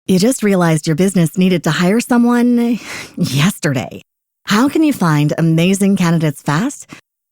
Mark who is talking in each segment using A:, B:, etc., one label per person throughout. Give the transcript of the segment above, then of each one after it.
A: You just realized your business needed to hire someone yesterday. How can you find amazing candidates fast?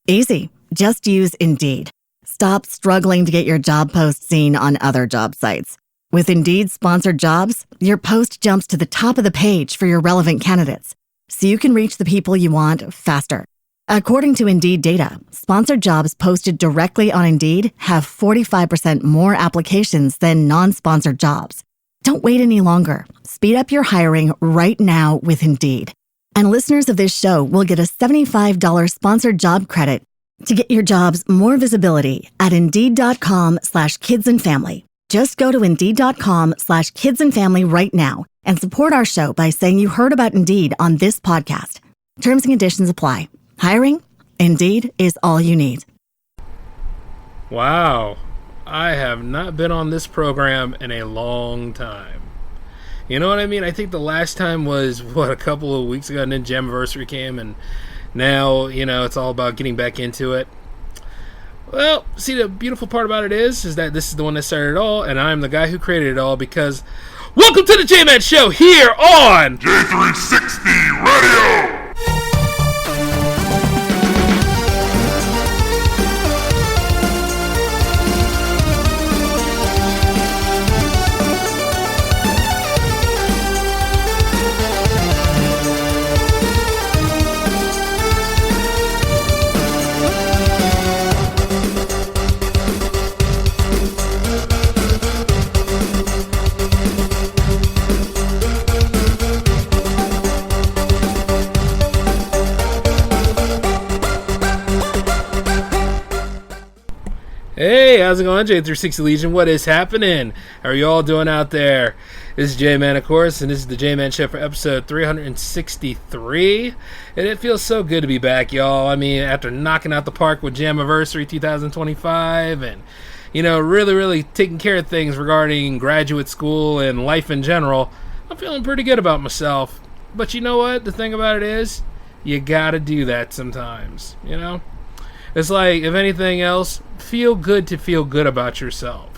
A: Easy. Just use Indeed. Stop struggling to get your job post seen on other job sites. With Indeed sponsored jobs, your post jumps to the top of the page for your relevant candidates, so you can reach the people you want faster. According to Indeed data, sponsored jobs posted directly on Indeed have 45% more applications than non-sponsored jobs. Don't wait any longer. Speed up your hiring right now with Indeed. And listeners of this show will get a $75 sponsored job credit to get your jobs more visibility at Indeed.com/kidsandfamily. Just go to Indeed.com/kidsandfamily right now and support our show by saying you heard about Indeed on this podcast. Terms and conditions apply. Hiring? Indeed is all you need.
B: Wow. I have not been on this program in a long time. You know what I mean? I think the last time was, a couple of weeks ago, and then Jammaversary came, and now, it's all about getting back into it. Well, see, the beautiful part about it is that this is the one that started it all, and I'm the guy who created it all, because welcome to the J-Man Show here on
C: J360 Radio!
B: Hey, how's it going, J360 Legion? What is happening? How are you all doing out there? This is J-Man, of course, and this is the J-Man Show for episode 363. And it feels so good to be back, y'all. I mean, after knocking out the park with Jammaversary 2025 and, really taking care of things regarding graduate school and life in general, I'm feeling pretty good about myself. But you know what? The thing about it is, you gotta do that sometimes, It's like, if anything else, feel good to feel good about yourself.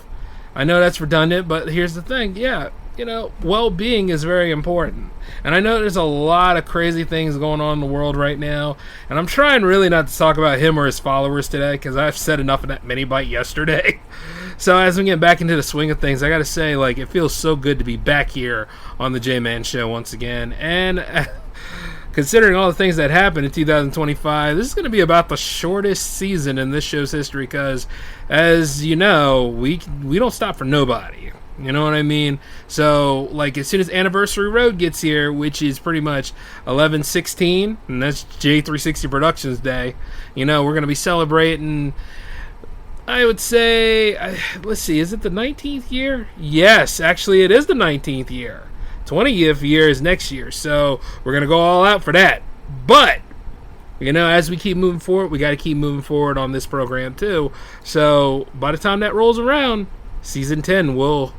B: I know that's redundant, but here's the thing. Yeah, well-being is very important. And I know there's a lot of crazy things going on in the world right now. And I'm trying really not to talk about him or his followers today, because I've said enough of that mini-bite yesterday. So as we get back into the swing of things, I got to say, it feels so good to be back here on the J-Man Show once again. And considering all the things that happened in 2025, this is going to be about the shortest season in this show's history because, as you know, we don't stop for nobody. You know what I mean? So, as soon as Anniversary Road gets here, which is pretty much 11/16, and that's J360 Productions Day, we're going to be celebrating, I would say, let's see, is it the 19th year? Yes, actually it is the 19th year. 20th year is next year, so we're going to go all out for that. But, as we keep moving forward, we got to keep moving forward on this program too. So, by the time that rolls around, season 10 will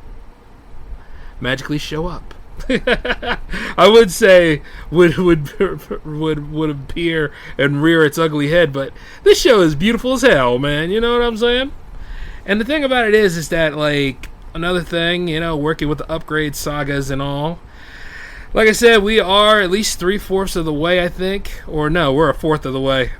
B: magically show up. I would say would appear and rear its ugly head, but this show is beautiful as hell, man. You know what I'm saying? And the thing about it is that, another thing, working with the upgrade sagas and all. Like I said, we are at least 3/4 of the way, I think. Or no, we're 1/4 of the way.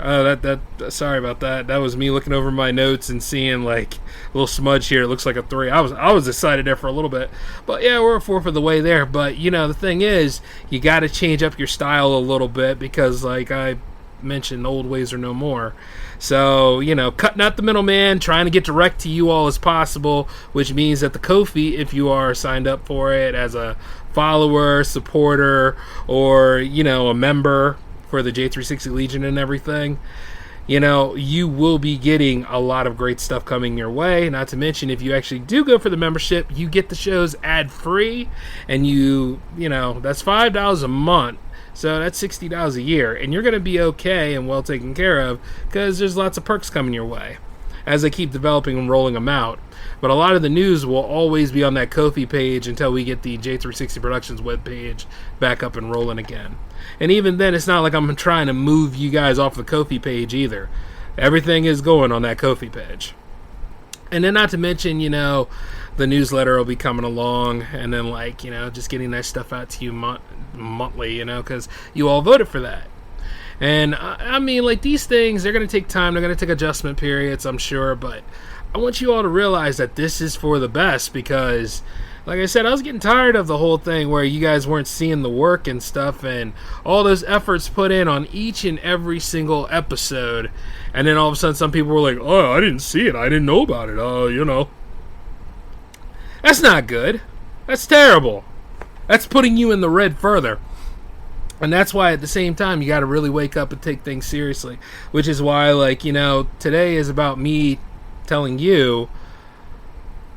B: Sorry about that. That was me looking over my notes and seeing a little smudge here. It looks like a 3. I was excited there for a little bit. But yeah, we're 1/4 of the way there. But the thing is, you got to change up your style a little bit because, I mentioned, old ways are no more. So, cutting out the middleman, trying to get direct to you all as possible, which means that the Ko-fi, if you are signed up for it as a follower, supporter, or, a member for the J360 Legion and everything, you will be getting a lot of great stuff coming your way. Not to mention, if you actually do go for the membership, you get the shows ad-free, and that's $5 a month. So that's $60 a year, and you're going to be okay and well taken care of because there's lots of perks coming your way as they keep developing and rolling them out. But a lot of the news will always be on that Ko-fi page until we get the J360 Productions webpage back up and rolling again. And even then, it's not like I'm trying to move you guys off the Ko-fi page either. Everything is going on that Ko-fi page. And then not to mention, the newsletter will be coming along, and then just getting that stuff out to you monthly, because you all voted for that. And I mean, these things, they're going to take time. They're going to take adjustment periods, I'm sure. But I want you all to realize that this is for the best, because, like I said, I was getting tired of the whole thing where you guys weren't seeing the work and stuff and all those efforts put in on each and every single episode. And then all of a sudden some people were like, oh, I didn't see it. I didn't know about it. That's not good. That's terrible. That's putting you in the red further. And that's why at the same time you got to really wake up and take things seriously, which is why today is about me telling you,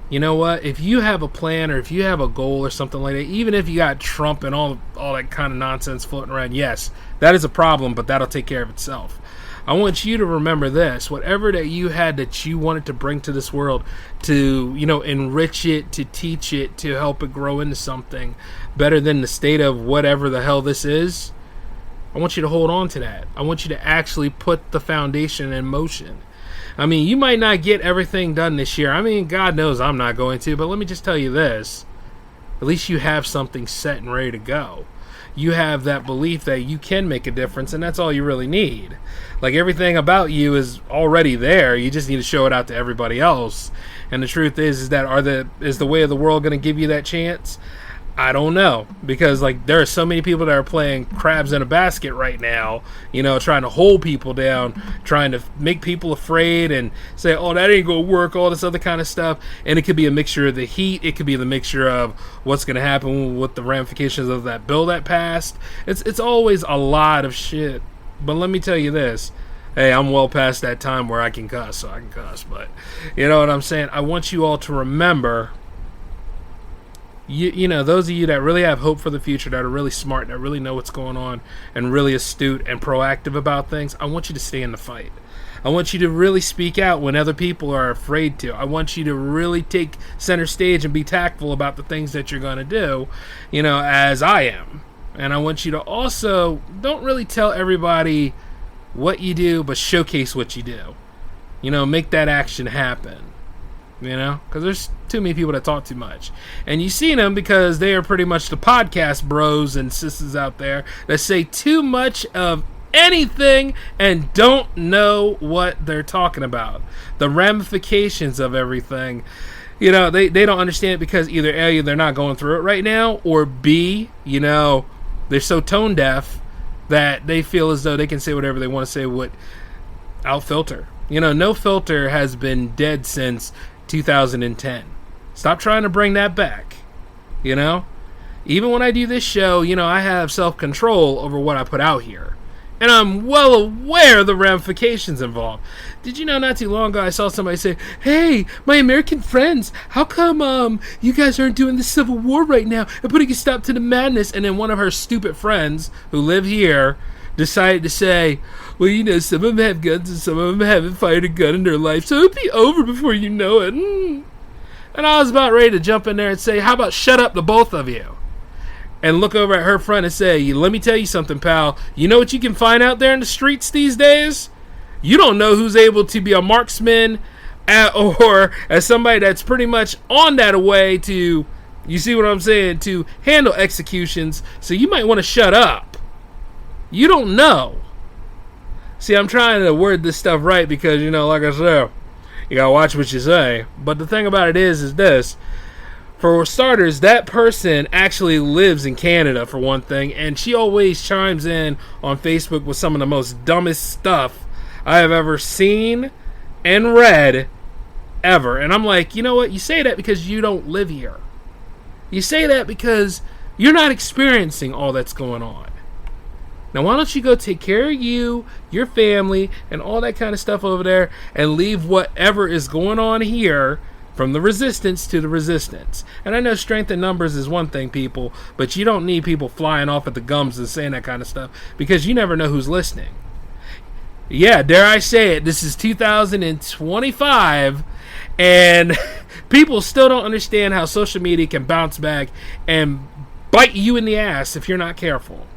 B: you know what, if you have a plan or if you have a goal or something like that, even if you got Trump and all that kind of nonsense floating around, yes, that is a problem, but that'll take care of itself. I want you to remember this: whatever that you had that you wanted to bring to this world, to enrich it, to teach it, to help it grow into something better than the state of whatever the hell this is, I want you to hold on to that. I want you to actually put the foundation in motion. I mean, you might not get everything done this year. I mean, God knows I'm not going to, but let me just tell you this: at least you have something set and ready to go. You have that belief that you can make a difference, and that's all you really need. Everything about you is already there. You just need to show it out to everybody else. And the truth is that is the way of the world going to give you that chance? I don't know, because there are so many people that are playing crabs in a basket right now, trying to hold people down, trying to make people afraid and say, oh, that ain't gonna work, all this other kind of stuff. And it could be a mixture of the heat, it could be the mixture of what's gonna happen with the ramifications of that bill that passed. It's always a lot of shit. But let me tell you this: hey, I'm well past that time where I can cuss, so I can cuss. But you know what I'm saying? I want you all to remember, those of you that really have hope for the future, that are really smart, that really know what's going on, and really astute and proactive about things, I want you to stay in the fight. I want you to really speak out when other people are afraid to. I want you to really take center stage and be tactful about the things that you're going to do, as I am. And I want you to also don't really tell everybody what you do, but showcase what you do. Make that action happen. Because there's too many people that talk too much. And you see them because they are pretty much the podcast bros and sisters out there that say too much of anything and don't know what they're talking about. The ramifications of everything. They don't understand it because either A, they're not going through it right now, or B, they're so tone deaf that they feel as though they can say whatever they want to say without filter. No filter has been dead since 2010. Stop trying to bring that back. Even when I do this show, I have self-control over what I put out here. And I'm well aware of the ramifications involved. Did you know not too long ago I saw somebody say, hey, my American friends, how come you guys aren't doing the Civil War right now and putting a stop to the madness? And then one of her stupid friends who live here decided to say, well, some of them have guns and some of them haven't fired a gun in their life, so it'll be over before you know it. And I was about ready to jump in there and say, how about shut up, the both of you? And look over at her front and say, let me tell you something, pal. You know what you can find out there in the streets these days? You don't know who's able to be a marksman or as somebody that's pretty much on that way to, you see what I'm saying, to handle executions. So you might want to shut up. You don't know. See, I'm trying to word this stuff right because, like I said, you gotta watch what you say. But the thing about it is this. For starters, that person actually lives in Canada, for one thing, and she always chimes in on Facebook with some of the most dumbest stuff I have ever seen and read ever. And I'm like, you know what? You say that because you don't live here. You say that because you're not experiencing all that's going on. Now, why don't you go take care of you, your family, and all that kind of stuff over there, and leave whatever is going on here from the resistance to the resistance. And I know strength in numbers is one thing, people, but you don't need people flying off at the gums and saying that kind of stuff because you never know who's listening. Yeah, dare I say it, this is 2025, and people still don't understand how social media can bounce back and bite you in the ass if you're not careful.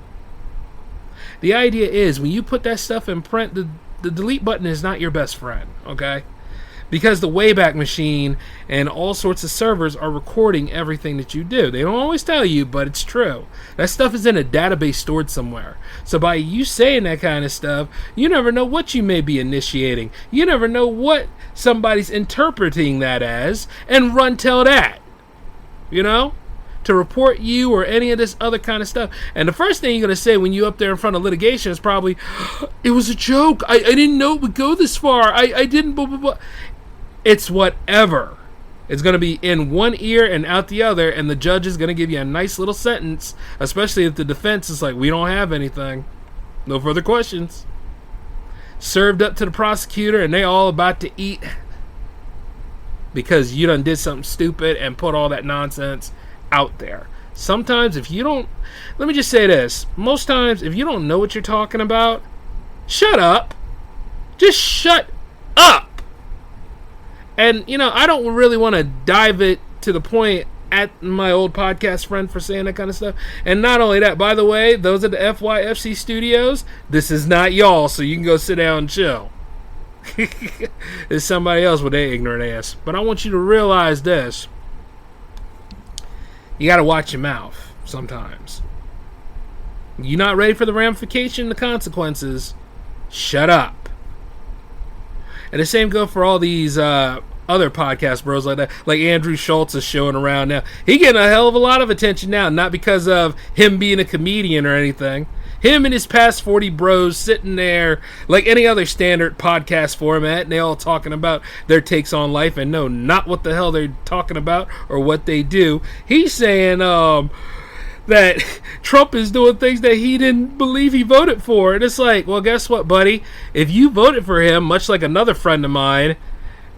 B: The idea is when you put that stuff in print, the delete button is not your best friend, okay? because the Wayback Machine and all sorts of servers are recording everything that you do. They don't always tell you, but it's true. That stuff is in a database stored somewhere. So by you saying that kind of stuff, you never know what you may be initiating. You never know what somebody's interpreting that as, and run tell that. You know? To report you or any of this other kind of stuff. And the first thing you're going to say when you up there in front of litigation is probably, it was a joke. I didn't know it would go this far. I didn't blah, blah, blah. It's whatever. It's going to be in one ear and out the other, and the judge is going to give you a nice little sentence, especially if the defense is like, we don't have anything. No further questions. Served up to the prosecutor, and they all about to eat because you done did something stupid and put all that nonsense out there. Sometimes if you don't, let me just say this, most times if you don't know what you're talking about, shut up. Just shut up. And, you know, I don't really want to dive it to the point at my old podcast friend for saying that kind of stuff. And not only that, by the way, those are the FYFC studios. This is not y'all, so you can go sit down and chill. It's somebody else with their ignorant ass. But I want you to realize this. You got to watch your mouth sometimes. You're not ready for the ramification, the consequences. Shut up. And the same go for all these other podcast bros like that. Like Andrew Schultz is showing around now. He getting a hell of a lot of attention now. Not because of him being a comedian or anything. Him and his past 40 bros sitting there like any other standard podcast format. And they all talking about their takes on life and know not what the hell they're talking about or what they do. He's saying that Trump is doing things that he didn't believe he voted for. And it's like, well, guess what, buddy? If you voted for him, much like another friend of mine,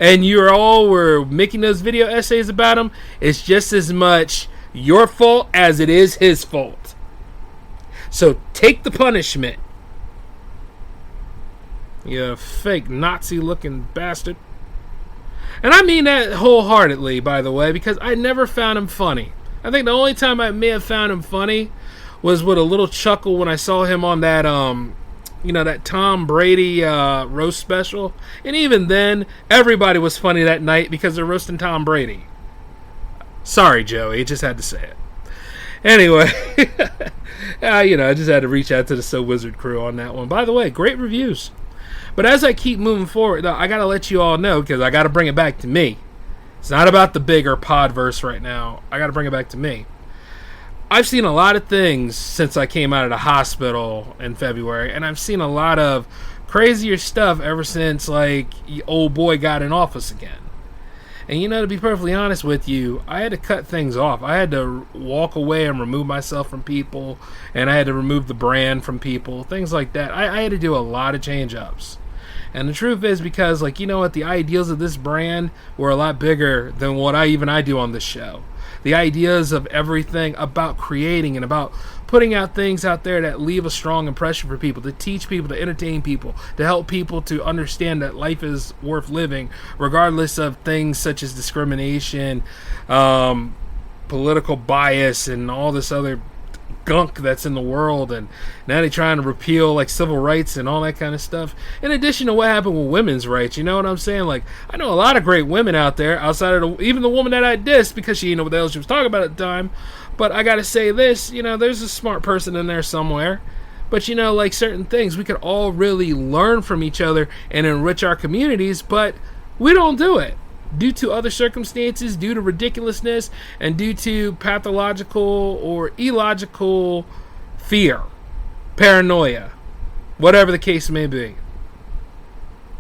B: and you all were making those video essays about him, it's just as much your fault as it is his fault. So take the punishment. You fake Nazi-looking bastard. And I mean that wholeheartedly, by the way, because I never found him funny. I think the only time I may have found him funny was with a little chuckle when I saw him on that, that Tom Brady roast special. And even then, everybody was funny that night because they're roasting Tom Brady. Sorry, Joey, just had to say it. Anyway, I just had to reach out to the So Wizard crew on that one. By the way, great reviews. But as I keep moving forward, I got to let you all know, because I got to bring it back to me. It's not about the bigger podverse right now. I got to bring it back to me. I've seen a lot of things since I came out of the hospital in February, and I've seen a lot of crazier stuff ever since, like, old boy got in office again. And, to be perfectly honest with you, I had to cut things off. I had to walk away and remove myself from people, and I had to remove the brand from people, things like that. I had to do a lot of change-ups. And the truth is because, the ideals of this brand were a lot bigger than what I do on this show. The ideas of everything about creating and about putting out things out there that leave a strong impression for people, to teach people, to entertain people, to help people to understand that life is worth living, regardless of things such as discrimination, political bias, and all this other gunk that's in the world. And now they're trying to repeal civil rights and all that kind of stuff, in addition to what happened with women's rights. You know what I'm saying? I know a lot of great women out there outside of even the woman that I dissed because she didn't know what the hell she was talking about at the time. But I gotta say this, there's a smart person in there somewhere. But certain things we could all really learn from each other and enrich our communities, but we don't do it due to other circumstances, due to ridiculousness, and due to pathological or illogical fear, paranoia, whatever the case may be.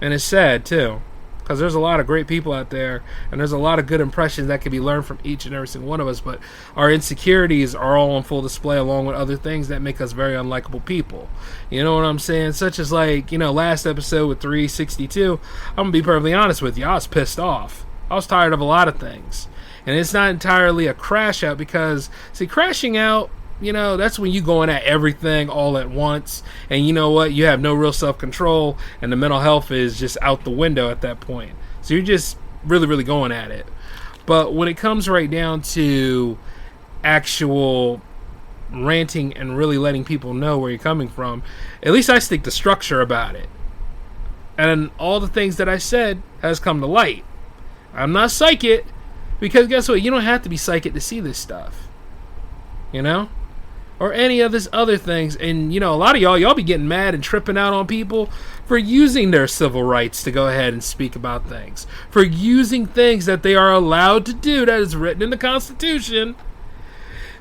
B: And it's sad too, because there's a lot of great people out there, and there's a lot of good impressions that can be learned from each and every single one of us, but our insecurities are all on full display along with other things that make us very unlikable people. You know what I'm saying? Such as last episode with 362, I'm going to be perfectly honest with you, I was pissed off. I was tired of a lot of things. And it's not entirely a crash out because, crashing out, that's when you going at everything all at once, and you know what, you have no real self-control, and the mental health is just out the window at that point. So you're just really, really going at it. But when it comes right down to actual ranting and really letting people know where you're coming from, at least I stick to structure about it. And all the things that I said has come to light. I'm not psychic, because guess what? You don't have to be psychic to see this stuff. You know? Or any of this other things. And, a lot of y'all be getting mad and tripping out on people for using their civil rights to go ahead and speak about things. For using things that they are allowed to do that is written in the Constitution.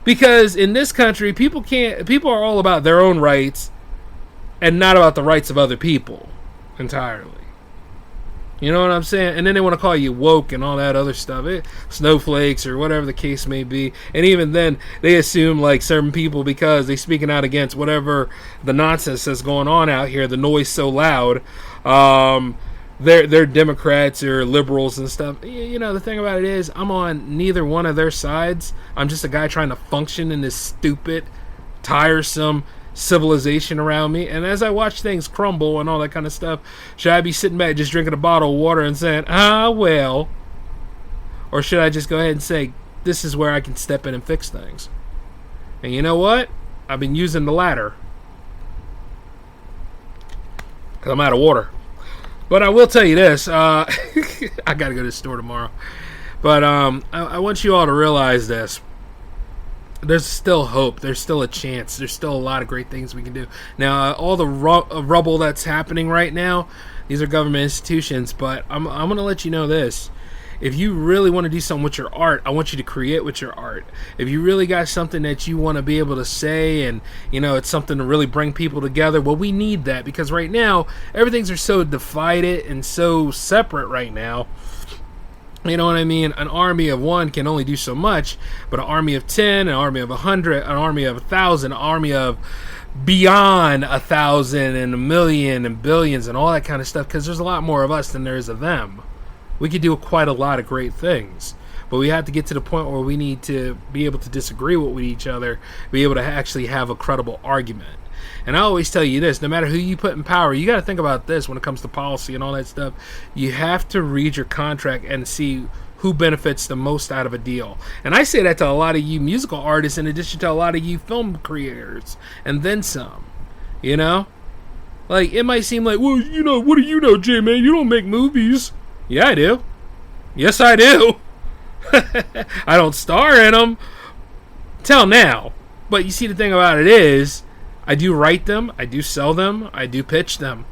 B: Because in this country, people are all about their own rights and not about the rights of other people entirely. You know what I'm saying? And then they want to call you woke and all that other stuff. Snowflakes or whatever the case may be. And even then, they assume like certain people, because they're speaking out against whatever the nonsense that's going on out here, the noise so loud, they're Democrats or liberals and stuff. The thing about it is, I'm on neither one of their sides. I'm just a guy trying to function in this stupid, tiresome civilization around me. And as I watch things crumble and all that kind of stuff, should I be sitting back just drinking a bottle of water and saying, well? Or should I just go ahead and say, this is where I can step in and fix things? And you know what? I've been using the latter, because I'm out of water. But I will tell you this, I gotta go to the store tomorrow. But I want you all to realize this. There's still hope. There's still a chance. There's still a lot of great things we can do. Now, all the rubble that's happening right now, these are government institutions, but I'm going to let you know this. If you really want to do something with your art, I want you to create with your art. If you really got something that you want to be able to say, and it's something to really bring people together, well, we need that, because right now everything's are so divided and so separate right now. You know what I mean? An army of one can only do so much, but an army of 10, an army of 100, an army of 1,000, an army of beyond 1,000 and a million and billions and all that kind of stuff, because there's a lot more of us than there is of them. We could do quite a lot of great things, but we have to get to the point where we need to be able to disagree with each other, be able to actually have a credible argument. And I always tell you this, no matter who you put in power, you got to think about this when it comes to policy and all that stuff. You have to read your contract and see who benefits the most out of a deal. And I say that to a lot of you musical artists, in addition to a lot of you film creators, and then some. Like, it might seem like, well, what do you know, J-Man? You don't make movies. Yeah, I do. Yes, I do. I don't star in them. Till now. But you see, the thing about it is, I do write them, I do sell them, I do pitch them.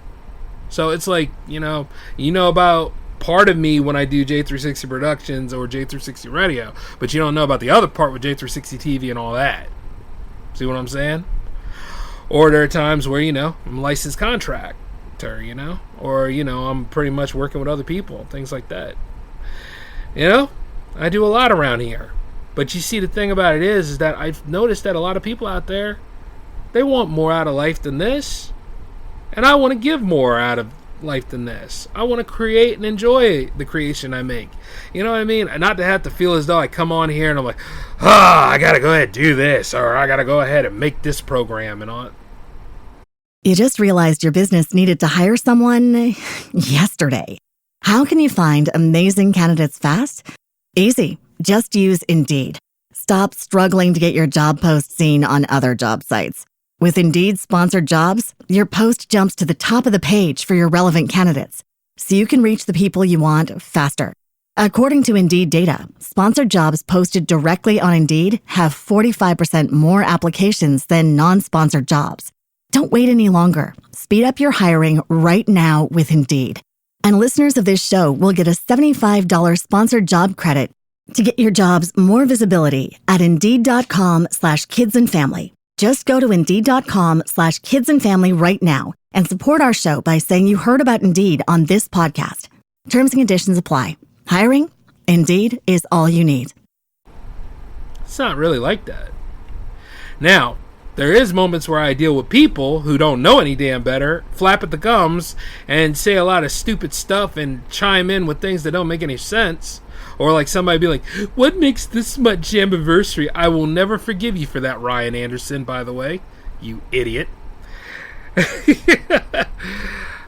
B: So it's like, you know about part of me when I do J360 Productions or J360 Radio, but you don't know about the other part with J360 TV and all that. See what I'm saying? Or there are times where, I'm a licensed contractor, or, I'm pretty much working with other people, things like that. I do a lot around here. But you see, the thing about it is that I've noticed that a lot of people out there, they want more out of life than this. And I want to give more out of life than this. I want to create and enjoy the creation I make. You know what I mean? And not to have to feel as though I come on here and I'm like, I got to go ahead and do this, or I got to go ahead and make this program and all.
A: You just realized your business needed to hire someone yesterday. How can you find amazing candidates fast? Easy. Just use Indeed. Stop struggling to get your job post seen on other job sites. With Indeed sponsored jobs, your post jumps to the top of the page for your relevant candidates, so you can reach the people you want faster. According to Indeed data, sponsored jobs posted directly on Indeed have 45% more applications than non-sponsored jobs. Don't wait any longer. Speed up your hiring right now with Indeed. And listeners of this show will get a $75 sponsored job credit to get your jobs more visibility at Indeed.com/kidsandfamily. Just go to Indeed.com/kidsandfamily right now and support our show by saying you heard about Indeed on this podcast. Terms and conditions apply. Hiring? Indeed is all you need.
B: It's not really like that. Now, there is moments where I deal with people who don't know any damn better, flap at the gums, and say a lot of stupid stuff and chime in with things that don't make any sense. Or like somebody be like, what makes this much Jammaversary? I will never forgive you for that, Ryan Anderson, by the way. You idiot.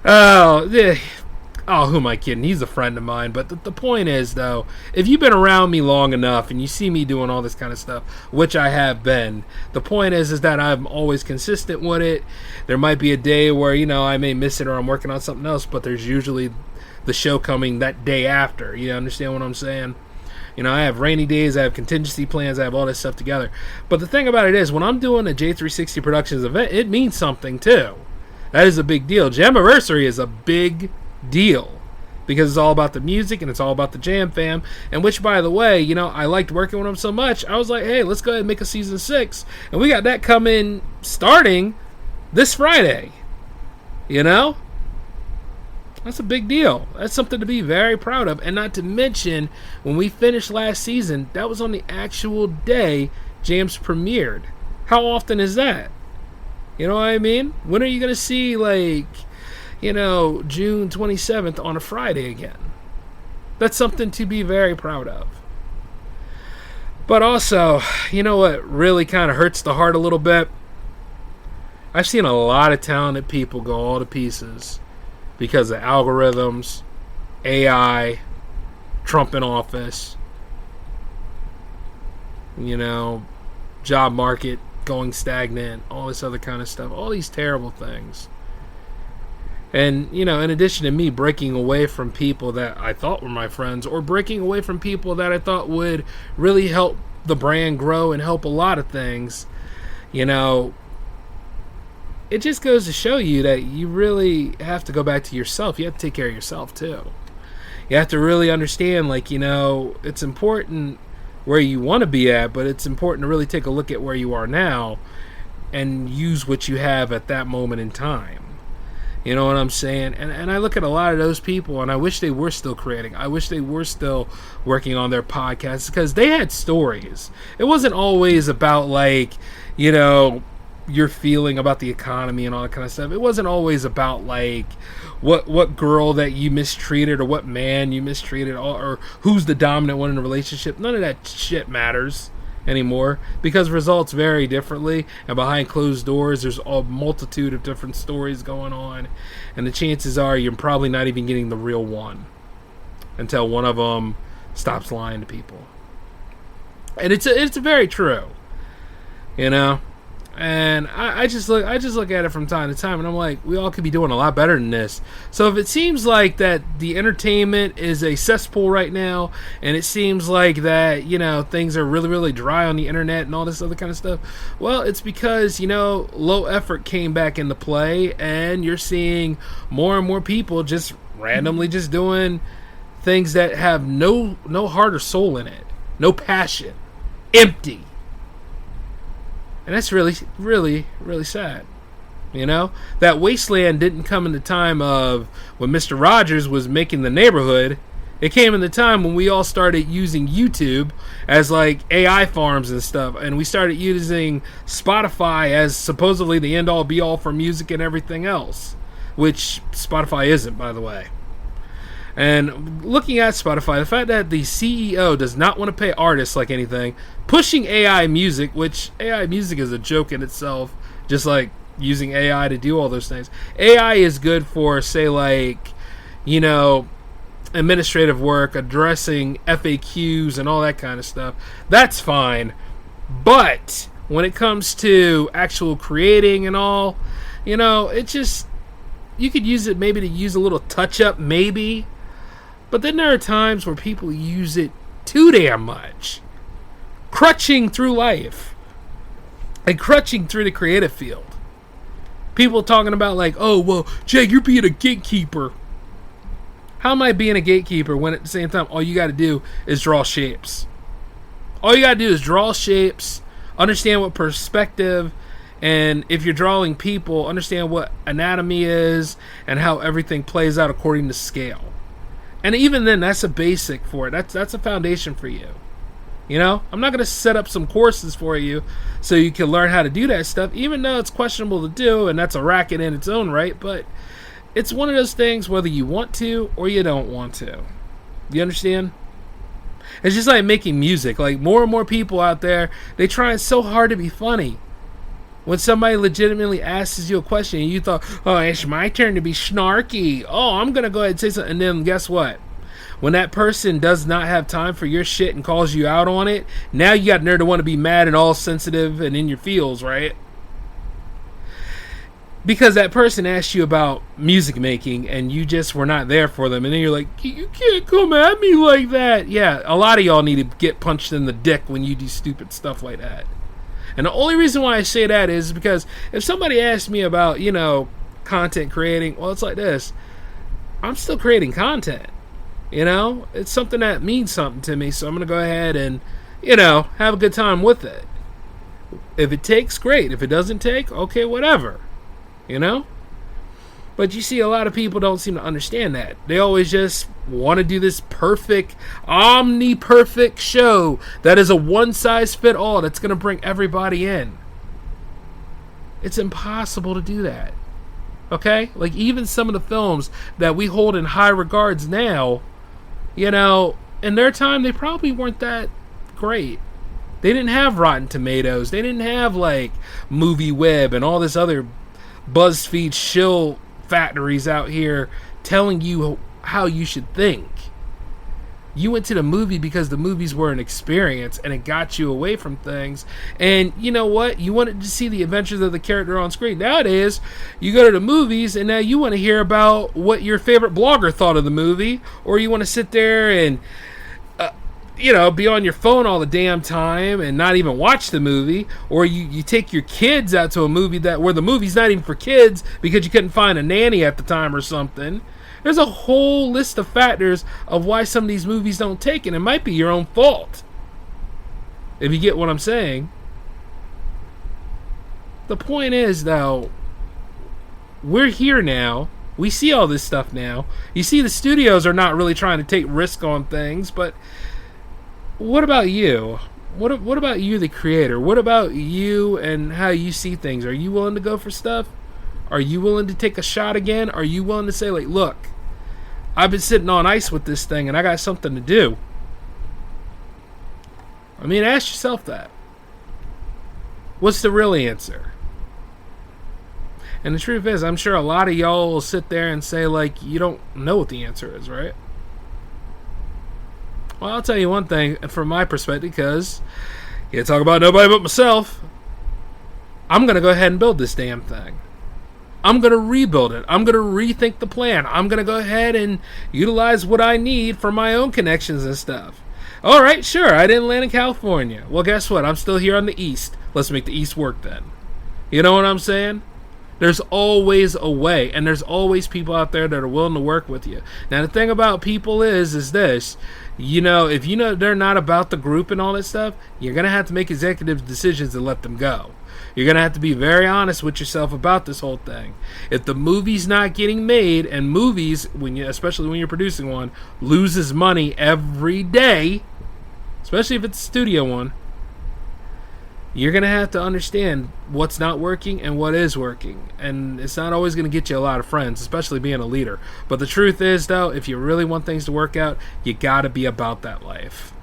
B: Oh, yeah. Oh, who am I kidding? He's a friend of mine. But the point is, though, if you've been around me long enough and you see me doing all this kind of stuff, which I have been, the point is that I'm always consistent with it. There might be a day where, I may miss it or I'm working on something else, but there's usually the show coming that day after. You understand what I'm saying? I have rainy days, I have contingency plans, I have all this stuff together. But the thing about it is, when I'm doing a J360 Productions event, it means something, too. That is a big deal. Jammaversary is a big deal because it's all about the music and it's all about the Jam Fam, and which, by the way, I liked working with them so much, I was like, hey, let's go ahead and make a season 6, and we got that coming starting this Friday. That's a big deal. That's something to be very proud of. And not to mention, when we finished last season, that was on the actual day Jams premiered. How often is that? You know what I mean? When are you going to see, June 27th on a Friday again? That's something to be very proud of. But also, what really kind of hurts the heart a little bit? I've seen a lot of talented people go all to pieces because of algorithms, AI, Trump in office, job market going stagnant, all this other kind of stuff, all these terrible things. And, in addition to me breaking away from people that I thought were my friends, or breaking away from people that I thought would really help the brand grow and help a lot of things, it just goes to show you that you really have to go back to yourself. You have to take care of yourself, too. You have to really understand, it's important where you want to be at, but it's important to really take a look at where you are now and use what you have at that moment in time. You know what I'm saying? And I look at a lot of those people, and I wish they were still creating. I wish they were still working on their podcasts, because they had stories. It wasn't always about, your feeling about the economy and all that kind of stuff. It wasn't always about what girl that you mistreated or what man you mistreated or who's the dominant one in a relationship. None of that shit matters anymore, because results vary differently, and behind closed doors there's a multitude of different stories going on, and the chances are you're probably not even getting the real one until one of them stops lying to people. And it's very true, And I just look at it from time to time, and I'm like, we all could be doing a lot better than this. So if it seems like that the entertainment is a cesspool right now, and it seems like that, things are really, really dry on the internet and all this other kind of stuff, well, it's because, low effort came back into play, and you're seeing more and more people just randomly just doing things that have no heart or soul in it, no passion, empty. And that's really, really, really sad. That wasteland didn't come in the time of when Mr. Rogers was making The Neighborhood. It came in the time when we all started using YouTube as AI farms and stuff. And we started using Spotify as supposedly the end all be all for music and everything else. Which Spotify isn't, by the way. And looking at Spotify, the fact that the CEO does not want to pay artists like anything, pushing AI music, which AI music is a joke in itself, just like using AI to do all those things. AI is good for, say, administrative work, addressing FAQs and all that kind of stuff. That's fine. But when it comes to actual creating and all, it just, you could use it maybe to use a little touch-up, maybe. But then there are times where people use it too damn much. Crutching through life. And crutching through the creative field. People talking about oh, well, Jay, you're being a gatekeeper. How am I being a gatekeeper when at the same time all you got to do is draw shapes? All you got to do is draw shapes, understand what perspective, and if you're drawing people, understand what anatomy is and how everything plays out according to scale. And even then, that's a basic for it. That's a foundation for you. I'm not going to set up some courses for you so you can learn how to do that stuff, even though it's questionable to do, and that's a racket in its own right. But it's one of those things whether you want to or you don't want to. You understand? It's just like making music. More and more people out there, they try so hard to be funny. When somebody legitimately asks you a question and you thought, oh, it's my turn to be snarky. Oh, I'm going to go ahead and say something. And then guess what? When that person does not have time for your shit and calls you out on it, now you got nerve to want to be mad and all sensitive and in your feels, right? Because that person asked you about music making and you just were not there for them. And then you're like, you can't come at me like that. Yeah, a lot of y'all need to get punched in the dick when you do stupid stuff like that. And the only reason why I say that is because if somebody asks me about, content creating, well, it's like this. I'm still creating content. It's something that means something to me. So I'm going to go ahead and, have a good time with it. If it takes, great. If it doesn't take, okay, whatever. But you see, a lot of people don't seem to understand that. They always just want to do this perfect, omni-perfect show that is a one-size-fit-all that's going to bring everybody in. It's impossible to do that. Okay? Like, even some of the films that we hold in high regards now, in their time, they probably weren't that great. They didn't have Rotten Tomatoes. They didn't have, Movie Web and all this other BuzzFeed shill factories out here telling you how you should think. You went to the movie because the movies were an experience and it got you away from things. And you know what? You wanted to see the adventures of the character on screen. Nowadays, you go to the movies and now you want to hear about what your favorite blogger thought of the movie, or you want to sit there and be on your phone all the damn time and not even watch the movie, or you take your kids out to a movie where the movie's not even for kids because you couldn't find a nanny at the time or something. There's a whole list of factors of why some of these movies don't take, and it might be your own fault. If you get what I'm saying. The point is, though, we're here now. We see all this stuff now. You see, the studios are not really trying to take risk on things, but what about you? What about you, the creator? What about you and how you see things? Are you willing to go for stuff? Are you willing to take a shot again? Are you willing to say, look, I've been sitting on ice with this thing and I got something to do? I mean, ask yourself that. What's the real answer? And the truth is, I'm sure a lot of y'all will sit there and say, you don't know what the answer is, right? Well, I'll tell you one thing from my perspective, because you talk about nobody but myself. I'm going to go ahead and build this damn thing. I'm going to rebuild it. I'm going to rethink the plan. I'm going to go ahead and utilize what I need for my own connections and stuff. All right, sure, I didn't land in California. Well, guess what? I'm still here on the East. Let's make the East work then. You know what I'm saying? There's always a way, and there's always people out there that are willing to work with you. Now, the thing about people is this. If they're not about the group and all that stuff, you're going to have to make executive decisions and let them go. You're going to have to be very honest with yourself about this whole thing. If the movie's not getting made, and movies, especially when you're producing one, loses money every day, especially if it's a studio one, you're going to have to understand what's not working and what is working. And it's not always going to get you a lot of friends, especially being a leader. But the truth is, though, if you really want things to work out, you got to be about that life.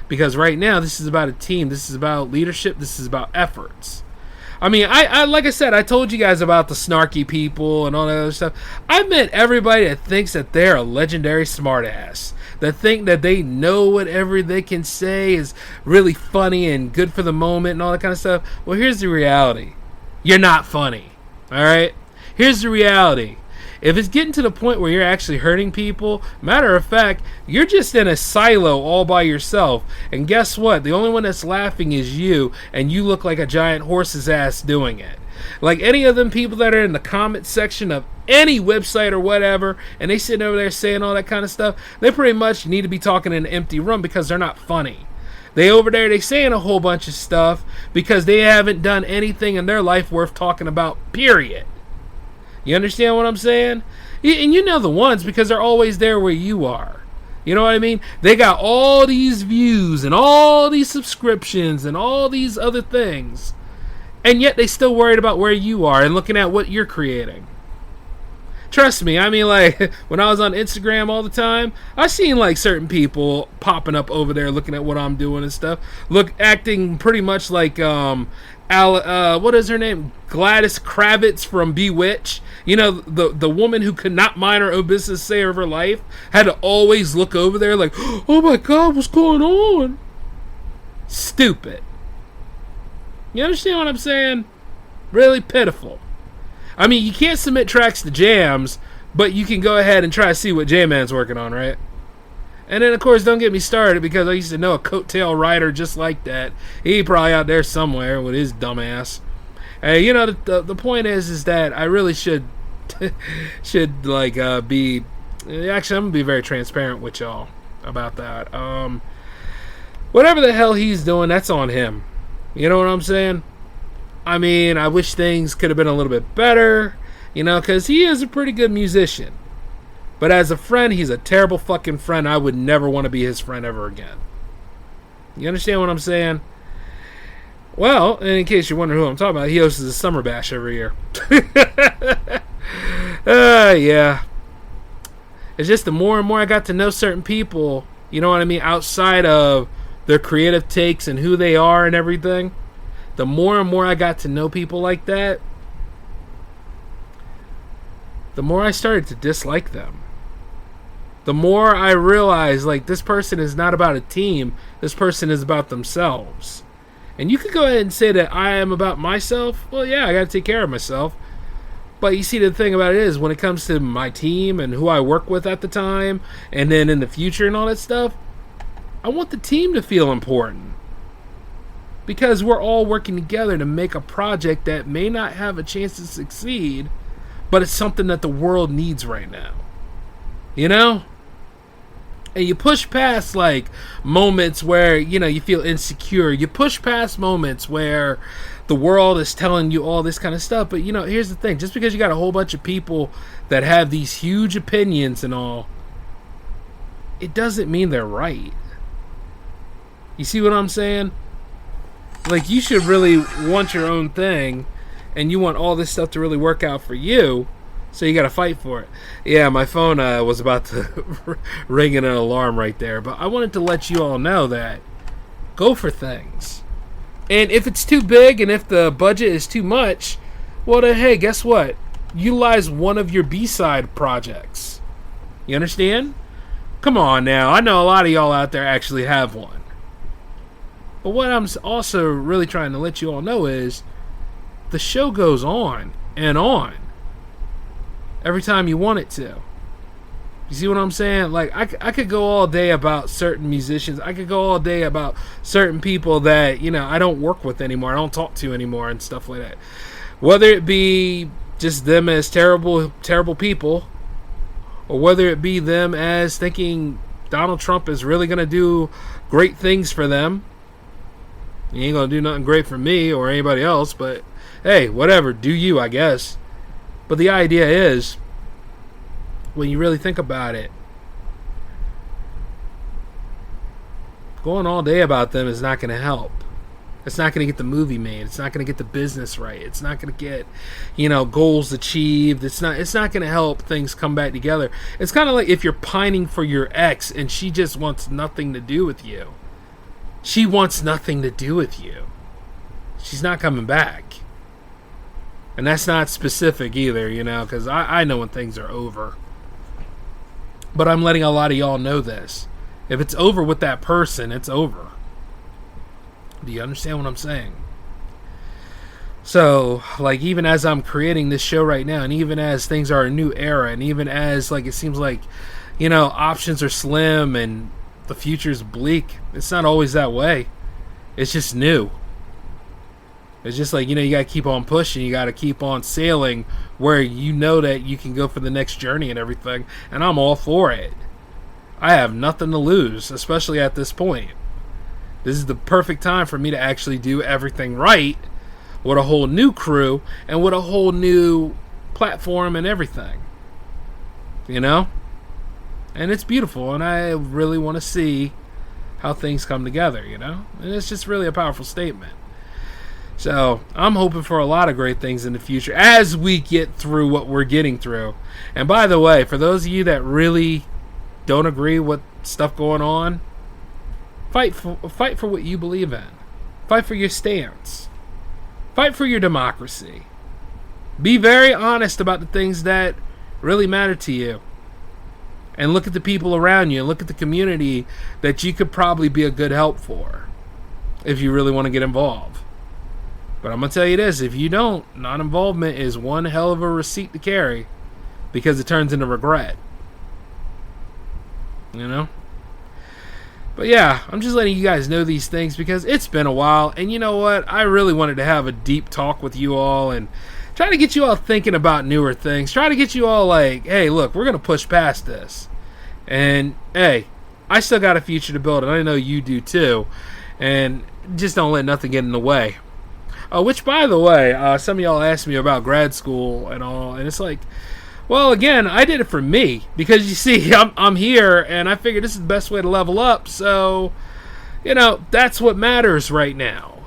B: Because right now, this is about a team. This is about leadership. This is about efforts. I mean, I like I said, I told you guys about the snarky people and all that other stuff. I've met everybody that thinks that they're a legendary smartass, that think that they know whatever they can say is really funny and good for the moment and all that kind of stuff. Well, here's the reality. You're not funny. All right? Here's the reality. If it's getting to the point where you're actually hurting people, matter of fact, you're just in a silo all by yourself. And guess what? The only one that's laughing is you, and you look like a giant horse's ass doing it. Like any of them people that are in the comment section of any website or whatever, and they sitting over there saying all that kind of stuff, they pretty much need to be talking in an empty room because they're not funny. They over there, they saying a whole bunch of stuff because they haven't done anything in their life worth talking about, period. You understand what I'm saying? And you know the ones because they're always there where you are. You know what I mean? They got all these views and all these subscriptions and all these other things. And yet they still worried about where you are and looking at what you're creating. Trust me, I mean, like, when I was on Instagram all the time, I seen, like, certain people popping up over there looking at what I'm doing and stuff. Acting pretty much like, what is her name? Gladys Kravitz from Bewitched. You know, the woman who could not mind her own business, save her life, had to always look over there like, oh my God, what's going on? Stupid. You understand what I'm saying? Really pitiful. I mean, you can't submit tracks to jams, but you can go ahead and try to see what J-Man's working on, right? And then, of course, don't get me started, because I used to know a coattail rider just like that. He probably out there somewhere with his dumb ass. Hey, you know, the point is that I really should be... Actually, I'm going to be very transparent with y'all about that. Whatever the hell he's doing, that's on him. You know what I'm saying? I mean, I wish things could have been a little bit better, you know, because he is a pretty good musician. But as a friend, he's a terrible fucking friend. I would never want to be his friend ever again. You understand what I'm saying? Well, and in case you're wondering who I'm talking about, he hosts a summer bash every year. Yeah. It's just the more and more I got to know certain people, you know what I mean, outside of their creative takes and who they are and everything, the more and more I got to know people like that, the more I started to dislike them. The more I realized, like, this person is not about a team. This person is about themselves. And you could go ahead and say that I am about myself. Well, yeah, I got to take care of myself. But you see, the thing about it is, when it comes to my team and who I work with at the time, and then in the future and all that stuff, I want the team to feel important. Because we're all working together to make a project that may not have a chance to succeed, but it's something that the world needs right now. You know? And you push past, like, moments where, you know, you feel insecure. You push past moments where the world is telling you all this kind of stuff. But, you know, here's the thing. Just because you got a whole bunch of people that have these huge opinions and all, it doesn't mean they're right. You see what I'm saying? Like, you should really want your own thing, and you want all this stuff to really work out for you, so you gotta fight for it. Yeah, my phone was about to ring an alarm right there, but I wanted to let you all know that go for things. And if it's too big, and if the budget is too much, well then, hey, guess what? Utilize one of your B-side projects. You understand? Come on now, I know a lot of y'all out there actually have one. But what I'm also really trying to let you all know is the show goes on and on every time you want it to. You see what I'm saying? Like, I could go all day about certain musicians. I could go all day about certain people that, you know, I don't work with anymore. I don't talk to anymore and stuff like that. Whether it be just them as terrible, terrible people, or whether it be them as thinking Donald Trump is really going to do great things for them. He ain't gonna do nothing great for me or anybody else, but hey, whatever, do you, I guess. But the idea is, when you really think about it, going all day about them is not gonna help. It's not gonna get the movie made. It's not gonna get the business right. It's not gonna get, you know, goals achieved. It's not gonna help things come back together. It's kind of like if you're pining for your ex and she just wants nothing to do with you. She wants nothing to do with you. She's not coming back. And that's not specific either, you know, because I know when things are over. But I'm letting a lot of y'all know this. If it's over with that person, it's over. Do you understand what I'm saying? So, like, even as I'm creating this show right now, and even as things are a new era, and even as, like, it seems like, you know, options are slim and the future's bleak, it's not always that way. It's just new. It's just like, you know, you gotta keep on pushing, you gotta keep on sailing where you know that you can go for the next journey and everything, and I'm all for it. I have nothing to lose, especially at this point. This is the perfect time for me to actually do everything right with a whole new crew and with a whole new platform and everything. You know? And it's beautiful, and I really want to see how things come together, you know? And it's just really a powerful statement. So I'm hoping for a lot of great things in the future as we get through what we're getting through. And by the way, for those of you that really don't agree with stuff going on, fight for what you believe in. Fight for your stance. Fight for your democracy. Be very honest about the things that really matter to you. And look at the people around you. And look at the community that you could probably be a good help for if you really want to get involved. But I'm going to tell you this. If you don't, non-involvement is one hell of a receipt to carry because it turns into regret. You know? But yeah, I'm just letting you guys know these things because it's been a while. And you know what? I really wanted to have a deep talk with you all and try to get you all thinking about newer things. Try to get you all like, hey, look, we're going to push past this. And hey, I still got a future to build, and I know you do too. And just don't let nothing get in the way. Which, by the way, some of y'all asked me about grad school and all, and it's like, well, again, I did it for me because you see, I'm here, and I figured this is the best way to level up. So, you know, that's what matters right now.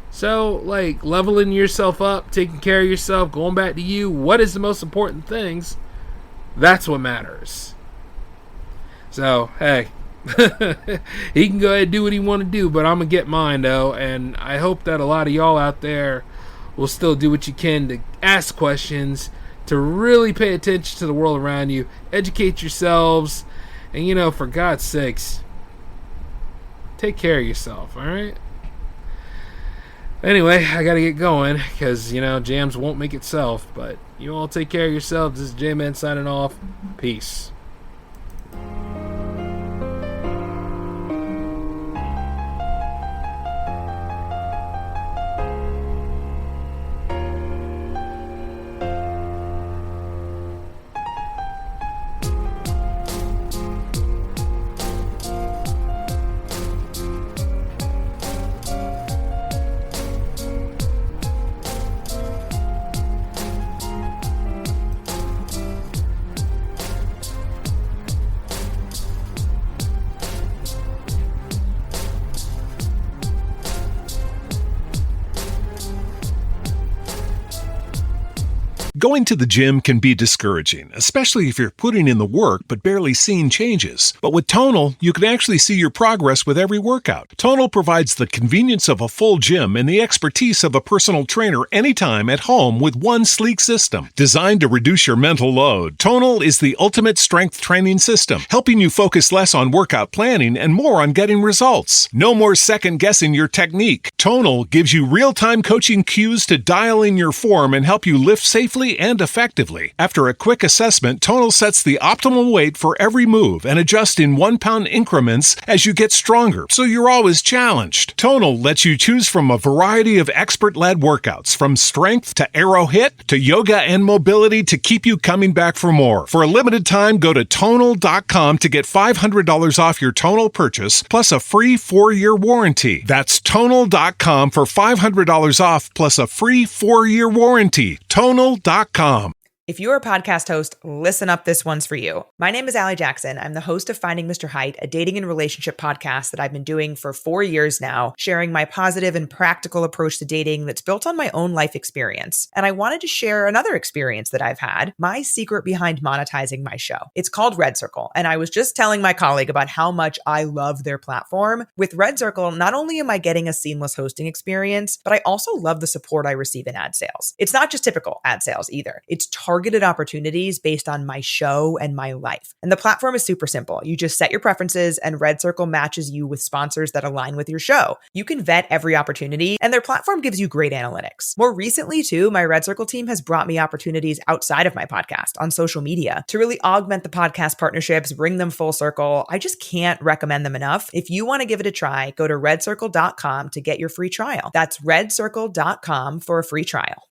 B: So, like, leveling yourself up, taking care of yourself, going back to you, what is the most important things? That's what matters. So, hey. He can go ahead and do what he want to do, but I'm going to get mine, though. And I hope that a lot of y'all out there will still do what you can to ask questions, to really pay attention to the world around you, educate yourselves, and, you know, for God's sakes, take care of yourself, all right? Anyway, I got to get going because, you know, Jams won't make itself. But you all take care of yourselves. This is J-Man signing off. Peace.
D: Going to the gym can be discouraging, especially if you're putting in the work but barely seeing changes. But with Tonal, you can actually see your progress with every workout. Tonal provides the convenience of a full gym and the expertise of a personal trainer anytime at home with one sleek system. Designed to reduce your mental load, Tonal is the ultimate strength training system, helping you focus less on workout planning and more on getting results. No more second-guessing your technique. Tonal gives you real-time coaching cues to dial in your form and help you lift safely and effectively. After a quick assessment, Tonal sets the optimal weight for every move and adjusts in 1 pound increments as you get stronger, so you're always challenged. Tonal lets you choose from a variety of expert-led workouts, from strength to arrow hit to yoga and mobility to keep you coming back for more. For a limited time, go to Tonal.com to get $500 off your Tonal purchase, plus a free 4-year warranty. That's Tonal.com for $500 off, plus a free 4-year warranty. Tonal.com.
E: If you're a podcast host, listen up, this one's for you. My name is Allie Jackson. I'm the host of Finding Mr. Height, a dating and relationship podcast that I've been doing for 4 years now, sharing my positive and practical approach to dating that's built on my own life experience. And I wanted to share another experience that I've had, my secret behind monetizing my show. It's called Red Circle, and I was just telling my colleague about how much I love their platform. With Red Circle, not only am I getting a seamless hosting experience, but I also love the support I receive in ad sales. It's not just typical ad sales either. It's targeted opportunities based on my show and my life. And the platform is super simple. You just set your preferences and Red Circle matches you with sponsors that align with your show. You can vet every opportunity and their platform gives you great analytics. More recently too, my Red Circle team has brought me opportunities outside of my podcast on social media to really augment the podcast partnerships, bring them full circle. I just can't recommend them enough. If you want to give it a try, go to redcircle.com to get your free trial. That's redcircle.com for a free trial.